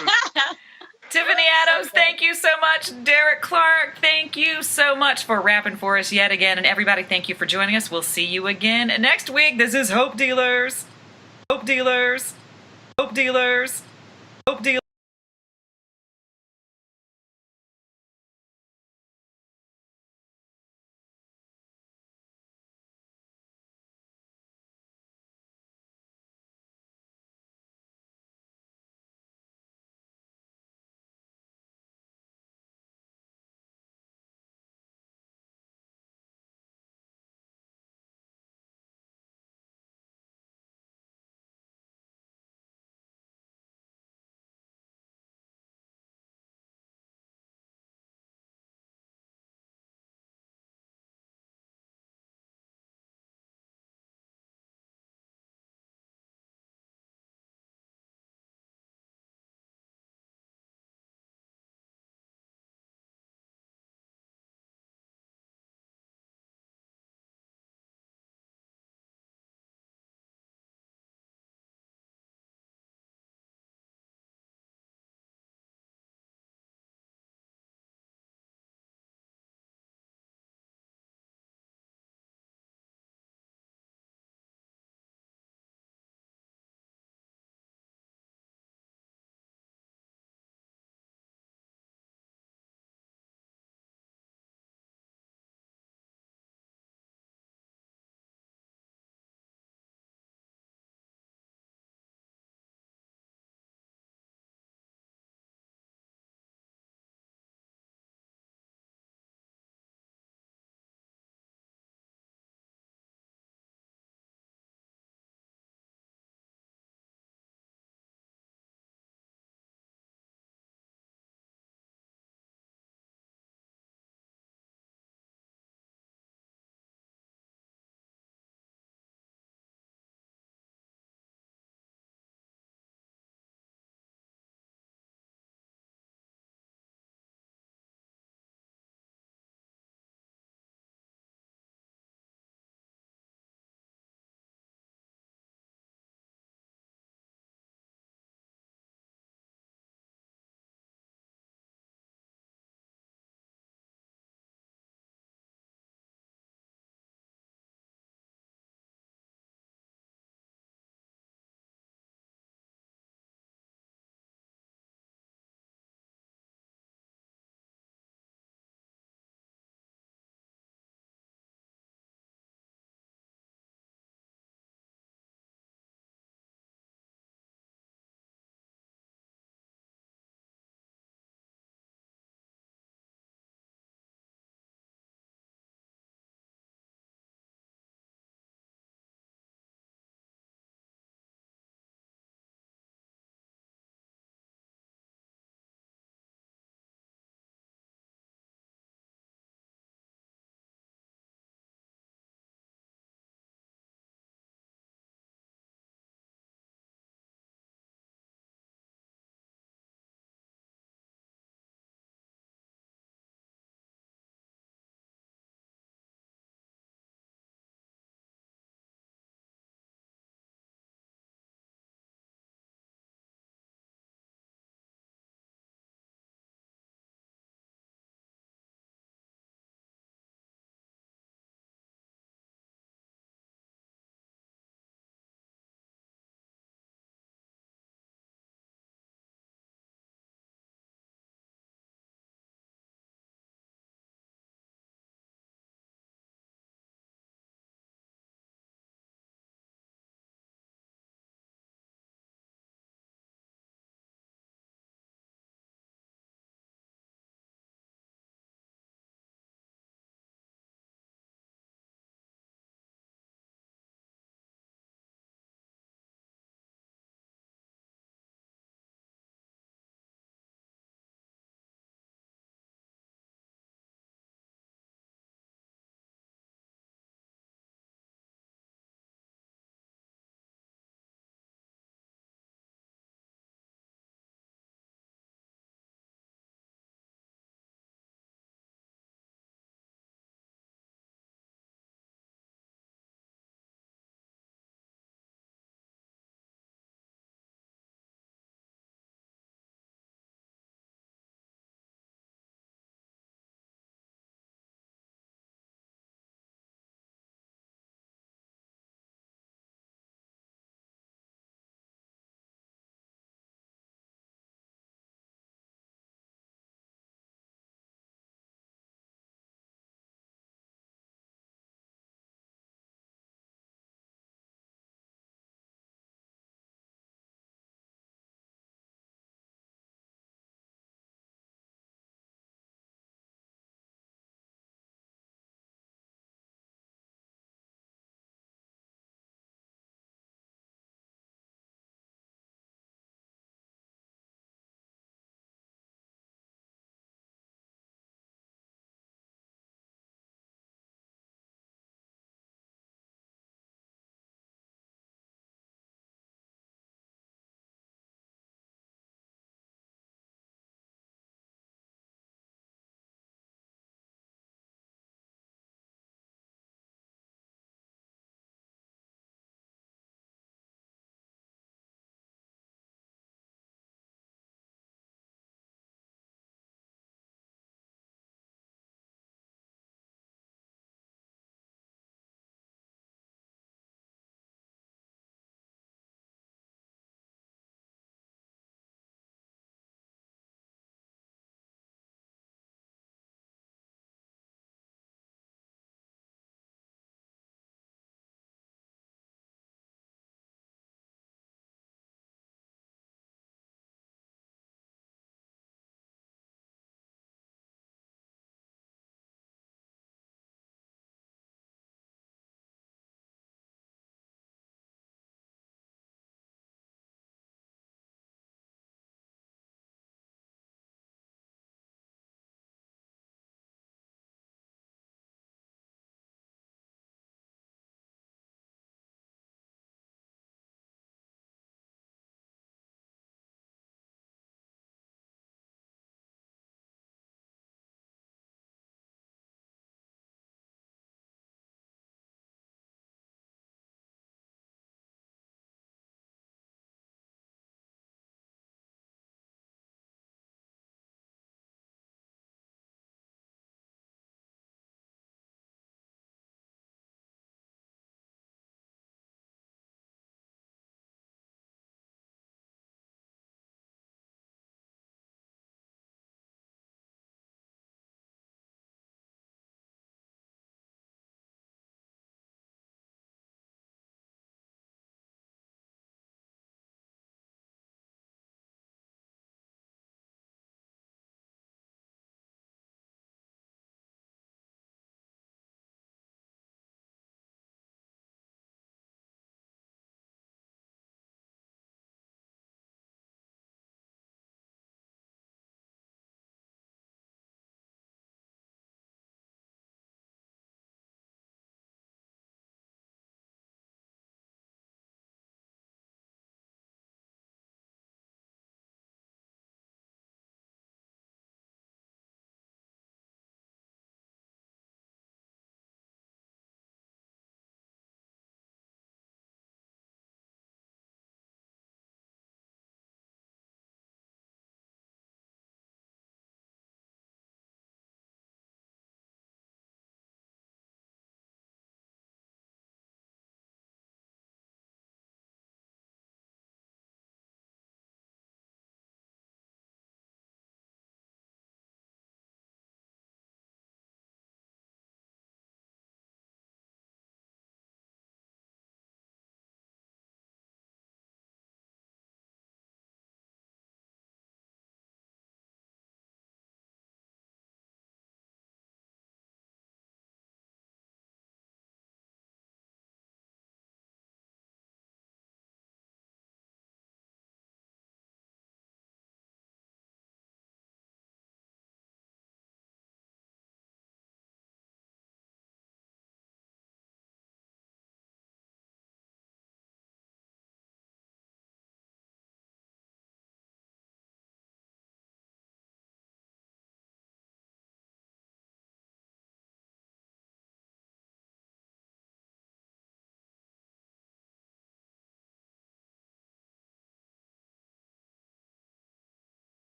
Speaker 2: Tiffany Adams, thank you so much. Derek Clark, thank you so much for rapping for us yet again. And everybody, thank you for joining us. We'll see you again next week. This is Hope Dealers. Hope Dealers. Hope Dealers. Hope Dealers.